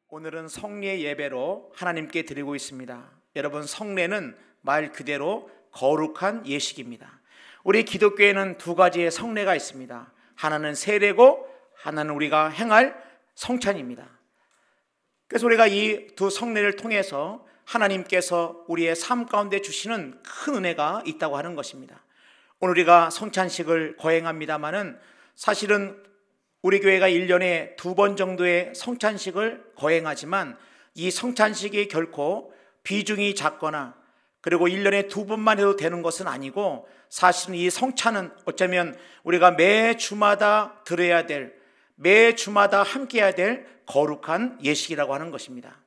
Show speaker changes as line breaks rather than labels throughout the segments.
오늘은 성례 예배로 하나님께 드리고 있습니다. 여러분, 성례는 말 그대로 거룩한 예식입니다. 우리 기독교에는 두 가지의 성례가 있습니다. 하나는 세례고 하나는 우리가 행할 성찬입니다. 그래서 우리가 이 두 성례를 통해서 하나님께서 우리의 삶 가운데 주시는 큰 은혜가 있다고 하는 것입니다. 오늘 우리가 성찬식을 거행합니다마는 사실은 우리 교회가 1년에 2번 정도의 성찬식을 거행하지만 이 성찬식이 결코 비중이 작거나 그리고 1년에 2번만 해도 되는 것은 아니고, 사실은 이 성찬은 어쩌면 우리가 매 주마다 들어야 될, 매 주마다 함께 해야 될 거룩한 예식이라고 하는 것입니다.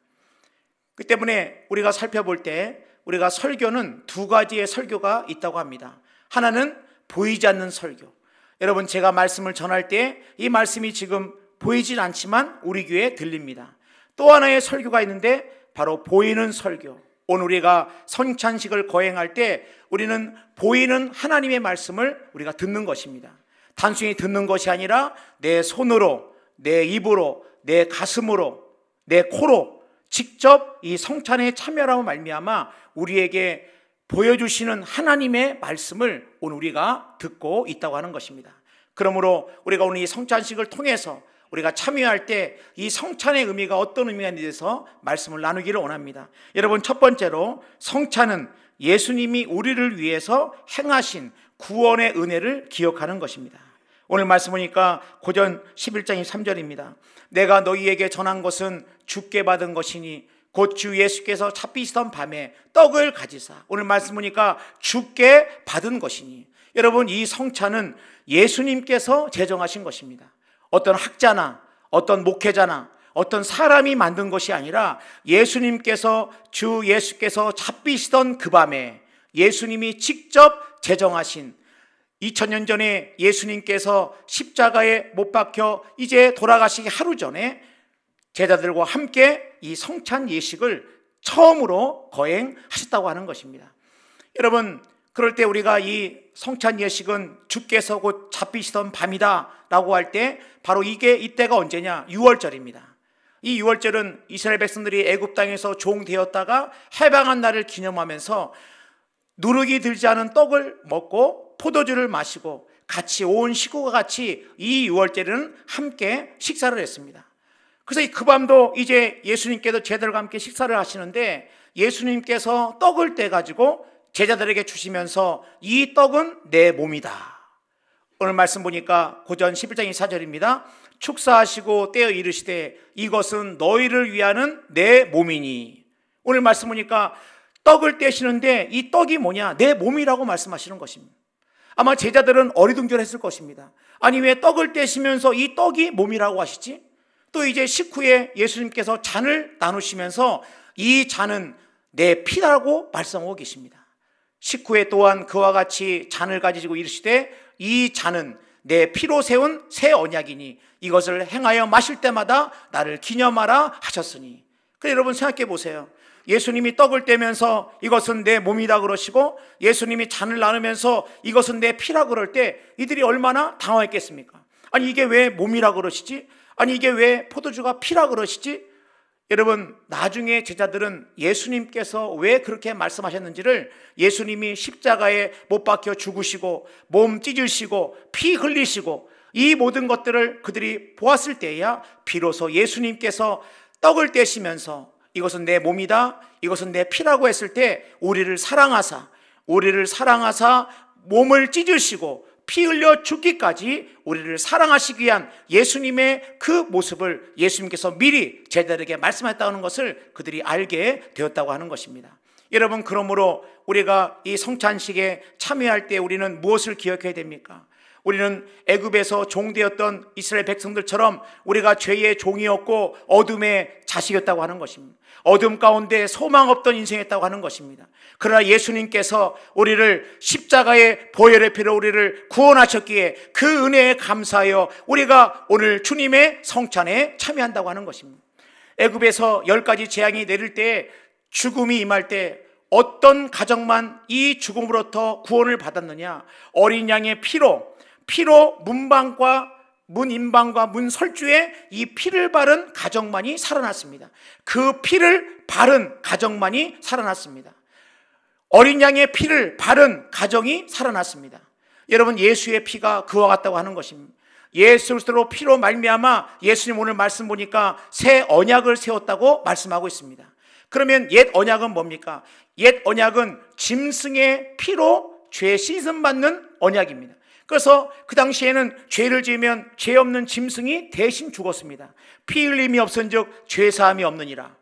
그 때문에 우리가 살펴볼 때 우리가 설교는 두 가지의 설교가 있다고 합니다. 하나는 보이지 않는 설교. 여러분, 제가 말씀을 전할 때 이 말씀이 지금 보이진 않지만 우리 귀에 들립니다. 또 하나의 설교가 있는데 바로 보이는 설교. 오늘 우리가 성찬식을 거행할 때 우리는 보이는 하나님의 말씀을 우리가 듣는 것입니다. 단순히 듣는 것이 아니라 내 손으로, 내 입으로, 내 가슴으로, 내 코로 직접 이 성찬에 참여하고 말미암아 우리에게 보여주시는 하나님의 말씀을 오늘 우리가 듣고 있다고 하는 것입니다. 그러므로 우리가 오늘 이 성찬식을 통해서 우리가 참여할 때 이 성찬의 의미가 어떤 의미가 있는지에 대해서 말씀을 나누기를 원합니다. 여러분, 첫 번째로 성찬은 예수님이 우리를 위해서 행하신 구원의 은혜를 기억하는 것입니다. 오늘 말씀 보니까 고전 11장 23절입니다. 내가 너희에게 전한 것은 주께 받은 것이니 곧 주 예수께서 잡히시던 밤에 떡을 가지사. 오늘 말씀 보니까 주께 받은 것이니, 여러분, 이 성찬은 예수님께서 제정하신 것입니다. 어떤 학자나 어떤 목회자나 어떤 사람이 만든 것이 아니라 예수님께서, 주 예수께서 잡히시던 그 밤에 예수님이 직접 제정하신, 2000년 전에 예수님께서 십자가에 못 박혀 이제 돌아가시기 하루 전에 제자들과 함께 이 성찬 예식을 처음으로 거행하셨다고 하는 것입니다. 여러분, 그럴 때 우리가 이 성찬 예식은 주께서 곧 잡히시던 밤이다 라고 할 때 바로 이때가 언제냐? 6월절입니다. 이 6월절은 이스라엘 백성들이 애굽 땅에서 종되었다가 해방한 날을 기념하면서 누룩이 들지 않은 떡을 먹고 포도주를 마시고 같이 온 식구가 같이 이 6월절에는 함께 식사를 했습니다. 그래서 그 밤도 이제 예수님께서 제자들과 함께 식사를 하시는데 예수님께서 떡을 떼가지고 제자들에게 주시면서 이 떡은 내 몸이다. 오늘 말씀 보니까 고전 11장 24절입니다. 축사하시고 떼어 이르시되 이것은 너희를 위하는 내 몸이니. 오늘 말씀 보니까 떡을 떼시는데 이 떡이 뭐냐? 내 몸이라고 말씀하시는 것입니다. 아마 제자들은 어리둥절했을 것입니다. 아니, 왜 떡을 떼시면서 이 떡이 몸이라고 하시지? 또 이제 식후에 예수님께서 잔을 나누시면서 이 잔은 내 피라고 말씀하고 계십니다. 식후에 또한 그와 같이 잔을 가지고 이르시되 이 잔은 내 피로 세운 새 언약이니 이것을 행하여 마실 때마다 나를 기념하라 하셨으니. 그래서 여러분, 생각해 보세요. 예수님이 떡을 떼면서 이것은 내 몸이다 그러시고 예수님이 잔을 나누면서 이것은 내 피라 그럴 때 이들이 얼마나 당황했겠습니까? 아니, 이게 왜 몸이라 그러시지? 아니, 이게 왜 포도주가 피라 그러시지? 여러분, 나중에 제자들은 예수님께서 왜 그렇게 말씀하셨는지를, 예수님이 십자가에 못 박혀 죽으시고 몸 찢으시고 피 흘리시고 이 모든 것들을 그들이 보았을 때야 비로소 예수님께서 떡을 떼시면서 이것은 내 몸이다, 이것은 내 피라고 했을 때 우리를 사랑하사 몸을 찢으시고 피 흘려 죽기까지 우리를 사랑하시기 위한 예수님의 그 모습을 예수님께서 미리 제자들에게 말씀했다는 것을 그들이 알게 되었다고 하는 것입니다. 여러분, 그러므로 우리가 이 성찬식에 참여할 때 우리는 무엇을 기억해야 됩니까? 우리는 애굽에서 종되었던 이스라엘 백성들처럼 우리가 죄의 종이었고 어둠의 자식이었다고 하는 것입니다. 어둠 가운데 소망 없던 인생이었다고 하는 것입니다. 그러나 예수님께서 우리를 십자가의 보혈의 피로 우리를 구원하셨기에 그 은혜에 감사하여 우리가 오늘 주님의 성찬에 참여한다고 하는 것입니다. 애굽에서 10가지 재앙이 내릴 때, 죽음이 임할 때 어떤 가정만 이 죽음으로부터 구원을 받았느냐? 어린 양의 피로 문방과 문인방과 문설주에 이 피를 바른 가정만이 살아났습니다. 그 피를 바른 가정만이 살아났습니다. 어린 양의 피를 바른 가정이 살아났습니다. 여러분, 예수의 피가 그와 같다고 하는 것입니다. 예수 그리스도로 피로 말미암아 예수님 오늘 말씀 보니까 새 언약을 세웠다고 말씀하고 있습니다. 그러면 옛 언약은 뭡니까? 옛 언약은 짐승의 피로 죄 씻음 받는 언약입니다. 그래서 그 당시에는 죄를 지으면 죄 없는 짐승이 대신 죽었습니다. 피 흘림이 없은즉 죄 사함이 없느니라.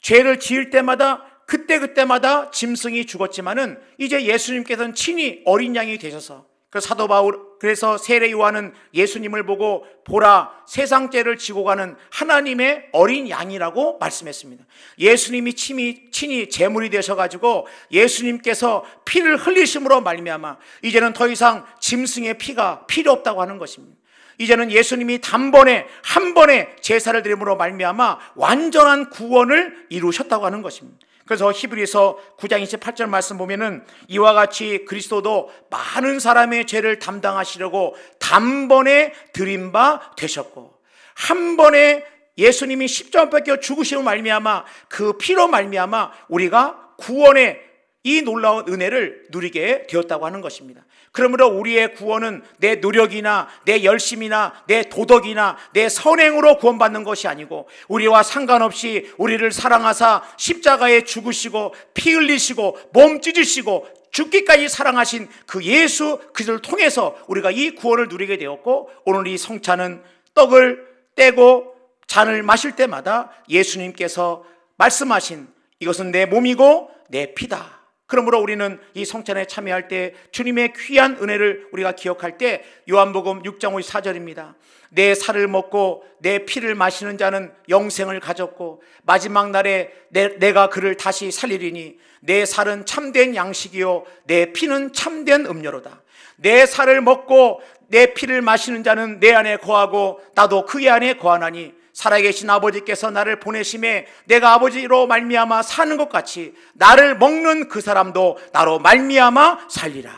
죄를 지을 때마다 그때마다 짐승이 죽었지만은 이제 예수님께서는 친히 어린 양이 되셔서, 그 사도 바울, 그래서 세례 요한은 예수님을 보고 보라, 세상 죄를 지고 가는 하나님의 어린 양이라고 말씀했습니다. 예수님이 친히 제물이 되셔가지고 예수님께서 피를 흘리심으로 말미암아 이제는 더 이상 짐승의 피가 필요 없다고 하는 것입니다. 이제는 예수님이 단번에 한 번에 제사를 드림으로 말미암아 완전한 구원을 이루셨다고 하는 것입니다. 그래서 히브리서 9장 28절 말씀 보면은 이와 같이 그리스도도 많은 사람의 죄를 담당하시려고 단번에 드린 바 되셨고, 한 번에 예수님이 십자가에 죽으심으로 말미암아 그 피로 말미암아 우리가 구원의 이 놀라운 은혜를 누리게 되었다고 하는 것입니다. 그러므로 우리의 구원은 내 노력이나 내 열심이나 내 도덕이나 내 선행으로 구원받는 것이 아니고, 우리와 상관없이 우리를 사랑하사 십자가에 죽으시고 피 흘리시고 몸 찢으시고 죽기까지 사랑하신 그 예수 그리스도를 통해서 우리가 이 구원을 누리게 되었고, 오늘 이 성찬은 떡을 떼고 잔을 마실 때마다 예수님께서 말씀하신 이것은 내 몸이고 내 피다. 그러므로 우리는 이 성찬에 참여할 때 주님의 귀한 은혜를 우리가 기억할 때 요한복음 6장 54절입니다. 내 살을 먹고 내 피를 마시는 자는 영생을 가졌고 마지막 날에 내가 그를 다시 살리리니 내 살은 참된 양식이요 내 피는 참된 음료로다. 내 살을 먹고 내 피를 마시는 자는 내 안에 거하고 나도 그의 안에 거하나니 살아계신 아버지께서 나를 보내심에 내가 아버지로 말미암아 사는 것 같이 나를 먹는 그 사람도 나로 말미암아 살리라.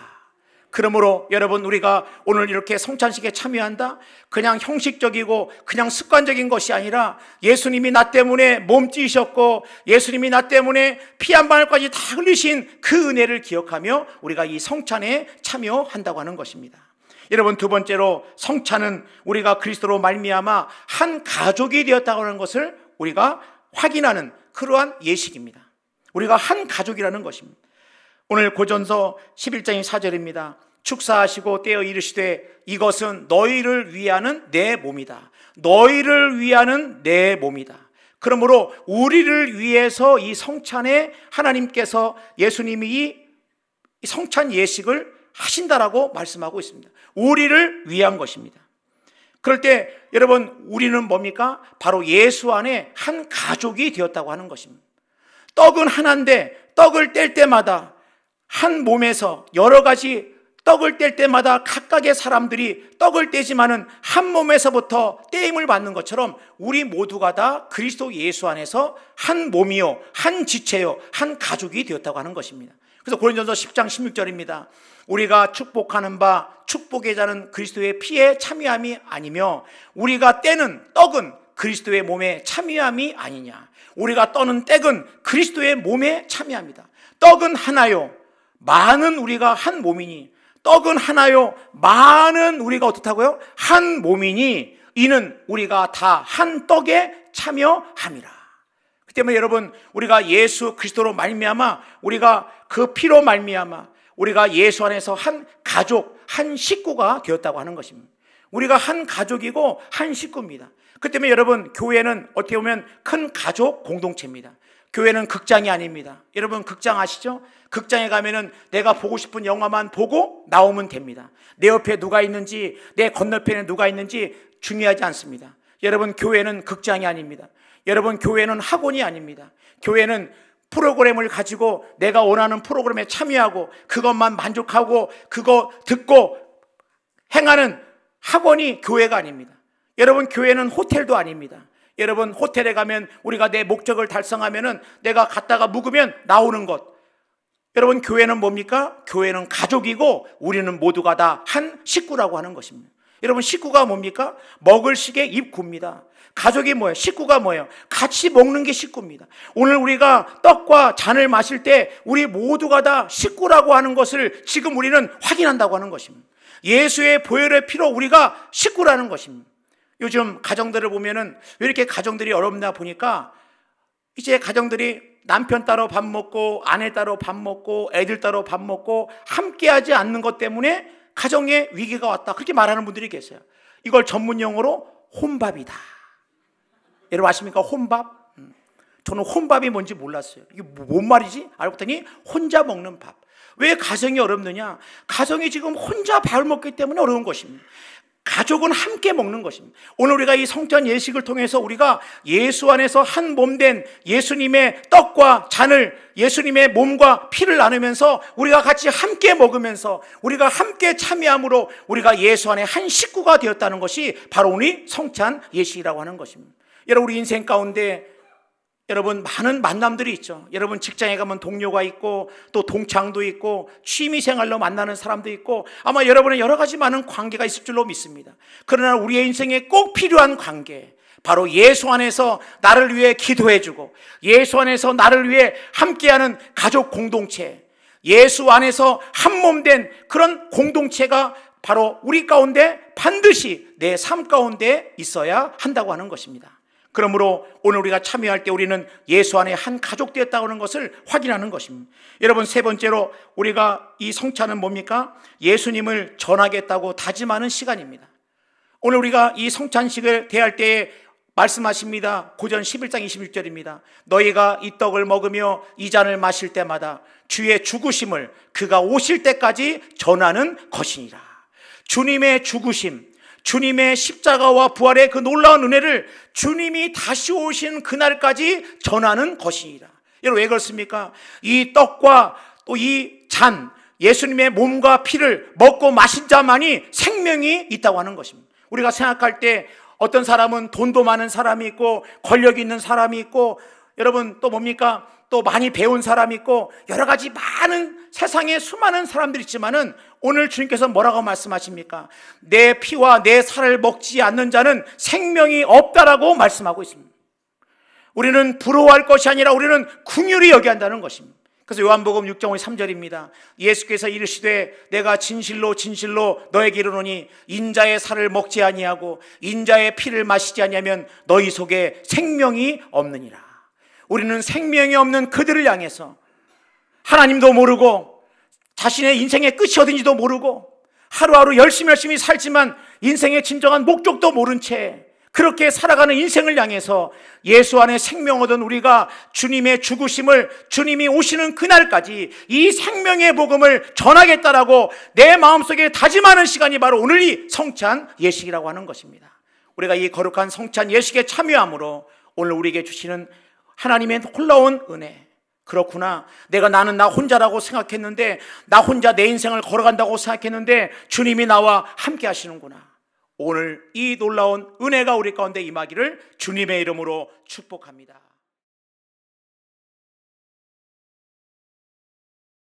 그러므로 여러분, 우리가 오늘 이렇게 성찬식에 참여한다? 그냥 형식적이고 그냥 습관적인 것이 아니라 예수님이 나 때문에 몸 찢으셨고 예수님이 나 때문에 피 한 방울까지 다 흘리신 그 은혜를 기억하며 우리가 이 성찬에 참여한다고 하는 것입니다. 여러분, 두 번째로 성찬은 우리가 그리스도로 말미암아 한 가족이 되었다고 하는 것을 우리가 확인하는 그러한 예식입니다. 우리가 한 가족이라는 것입니다. 오늘 고전서 11장 4절입니다. 축사하시고 떼어 이르시되 이것은 너희를 위하는 내 몸이다. 너희를 위하는 내 몸이다. 그러므로 우리를 위해서 이 성찬에 하나님께서 예수님이 이 성찬 예식을 하신다라고 말씀하고 있습니다. 우리를 위한 것입니다. 그럴 때 여러분, 우리는 뭡니까? 바로 예수 안에 한 가족이 되었다고 하는 것입니다. 떡은 하나인데 떡을 뗄 때마다 한 몸에서 여러 가지 떡을 뗄 때마다 각각의 사람들이 떡을 떼지만은 한 몸에서부터 떼임을 받는 것처럼 우리 모두가 다 그리스도 예수 안에서 한 몸이요 한 지체요 한 가족이 되었다고 하는 것입니다. 그래서 고린도전서 10장 16절입니다. 우리가 축복하는 바 축복의 자는 그리스도의 피에 참여함이 아니며 우리가 떼는 떡은 그리스도의 몸에 참여함이 아니냐. 우리가 떠는 떡은 그리스도의 몸에 참여합니다. 떡은 하나요 많은 우리가 한 몸이니, 떡은 하나요 많은 우리가 어떻다고요? 한 몸이니 이는 우리가 다 한 떡에 참여함이라. 그 때문에 여러분, 우리가 예수 그리스도로 말미암아 우리가 그 피로 말미암아 우리가 예수 안에서 한 가족, 한 식구가 되었다고 하는 것입니다. 우리가 한 가족이고 한 식구입니다. 그 때문에 여러분, 교회는 어떻게 보면 큰 가족 공동체입니다. 교회는 극장이 아닙니다. 여러분, 극장 아시죠? 극장에 가면은 내가 보고 싶은 영화만 보고 나오면 됩니다. 내 옆에 누가 있는지, 내 건너편에 누가 있는지 중요하지 않습니다. 여러분, 교회는 극장이 아닙니다. 여러분, 교회는 학원이 아닙니다. 교회는 프로그램을 가지고 내가 원하는 프로그램에 참여하고 그것만 만족하고 그거 듣고 행하는 학원이 교회가 아닙니다. 여러분, 교회는 호텔도 아닙니다. 여러분, 호텔에 가면 우리가 내 목적을 달성하면은 내가 갔다가 묵으면 나오는 것. 여러분, 교회는 뭡니까? 교회는 가족이고 우리는 모두가 다 한 식구라고 하는 것입니다. 여러분, 식구가 뭡니까? 먹을 시게 입 굽니다. 가족이 뭐예요? 식구가 뭐예요? 같이 먹는 게 식구입니다. 오늘 우리가 떡과 잔을 마실 때 우리 모두가 다 식구라고 하는 것을 지금 우리는 확인한다고 하는 것입니다. 예수의 보혈의 피로 우리가 식구라는 것입니다. 요즘 가정들을 보면은 왜 이렇게 가정들이 어렵나 보니까 이제 가정들이 남편 따로 밥 먹고 아내 따로 밥 먹고 애들 따로 밥 먹고 함께하지 않는 것 때문에 가정에 위기가 왔다, 그렇게 말하는 분들이 계세요. 이걸 전문 용어로 혼밥이다. 여러분 아십니까? 혼밥? 저는 혼밥이 뭔지 몰랐어요. 이게 뭔 말이지? 알고 봤더니 혼자 먹는 밥. 왜 가정이 어렵느냐? 가정이 지금 혼자 밥을 먹기 때문에 어려운 것입니다. 가족은 함께 먹는 것입니다. 오늘 우리가 이 성찬 예식을 통해서 우리가 예수 안에서 한 몸된 예수님의 떡과 잔을, 예수님의 몸과 피를 나누면서 우리가 같이 함께 먹으면서 우리가 함께 참여함으로 우리가 예수 안에 한 식구가 되었다는 것이 바로 오늘 성찬 예식이라고 하는 것입니다. 여러분, 우리 인생 가운데 여러분 많은 만남들이 있죠. 여러분 직장에 가면 동료가 있고 또 동창도 있고 취미생활로 만나는 사람도 있고 아마 여러분의 여러 가지 많은 관계가 있을 줄로 믿습니다. 그러나 우리의 인생에 꼭 필요한 관계, 바로 예수 안에서 나를 위해 기도해주고 예수 안에서 나를 위해 함께하는 가족 공동체, 예수 안에서 한 몸 된 그런 공동체가 바로 우리 가운데 반드시 내 삶 가운데 있어야 한다고 하는 것입니다. 그러므로 오늘 우리가 참여할 때 우리는 예수 안에 한 가족 되었다고 하는 것을 확인하는 것입니다. 여러분, 세 번째로 우리가 이 성찬은 뭡니까? 예수님을 전하겠다고 다짐하는 시간입니다. 오늘 우리가 이 성찬식을 대할 때에 말씀하십니다. 고전 11장 26절입니다. 너희가 이 떡을 먹으며 이 잔을 마실 때마다 주의 죽으심을 그가 오실 때까지 전하는 것이니라. 주님의 죽으심, 주님의 십자가와 부활의 그 놀라운 은혜를 주님이 다시 오신 그날까지 전하는 것이니라. 여러분, 왜 그렇습니까? 이 떡과 또 이 잔, 예수님의 몸과 피를 먹고 마신 자만이 생명이 있다고 하는 것입니다. 우리가 생각할 때 어떤 사람은 돈도 많은 사람이 있고 권력이 있는 사람이 있고 여러분 또 뭡니까? 또 많이 배운 사람이 있고 여러 가지 많은 세상에 수많은 사람들이 있지만은 오늘 주님께서 뭐라고 말씀하십니까? 내 피와 내 살을 먹지 않는 자는 생명이 없다라고 말씀하고 있습니다. 우리는 부러워할 것이 아니라 우리는 긍휼히 여겨야 한다는 것입니다. 그래서 요한복음 6장 3절입니다. 예수께서 이르시되 내가 진실로 진실로 너에게 이르노니 인자의 살을 먹지 아니하고 인자의 피를 마시지 아니하면 너희 속에 생명이 없느니라. 우리는 생명이 없는 그들을 향해서 하나님도 모르고 자신의 인생의 끝이 어딘지도 모르고 하루하루 열심히 살지만 인생의 진정한 목적도 모른 채 그렇게 살아가는 인생을 향해서 예수 안에 생명 얻은 우리가 주님의 죽으심을 주님이 오시는 그날까지 이 생명의 복음을 전하겠다라고 내 마음속에 다짐하는 시간이 바로 오늘 이 성찬 예식이라고 하는 것입니다. 우리가 이 거룩한 성찬 예식에 참여함으로 오늘 우리에게 주시는 하나님의 놀라운 은혜, 그렇구나, 나는 나 혼자라고 생각했는데 나 혼자 내 인생을 걸어간다고 생각했는데 주님이 나와 함께 하시는구나. 오늘 이 놀라운 은혜가 우리 가운데 임하기를 주님의 이름으로 축복합니다.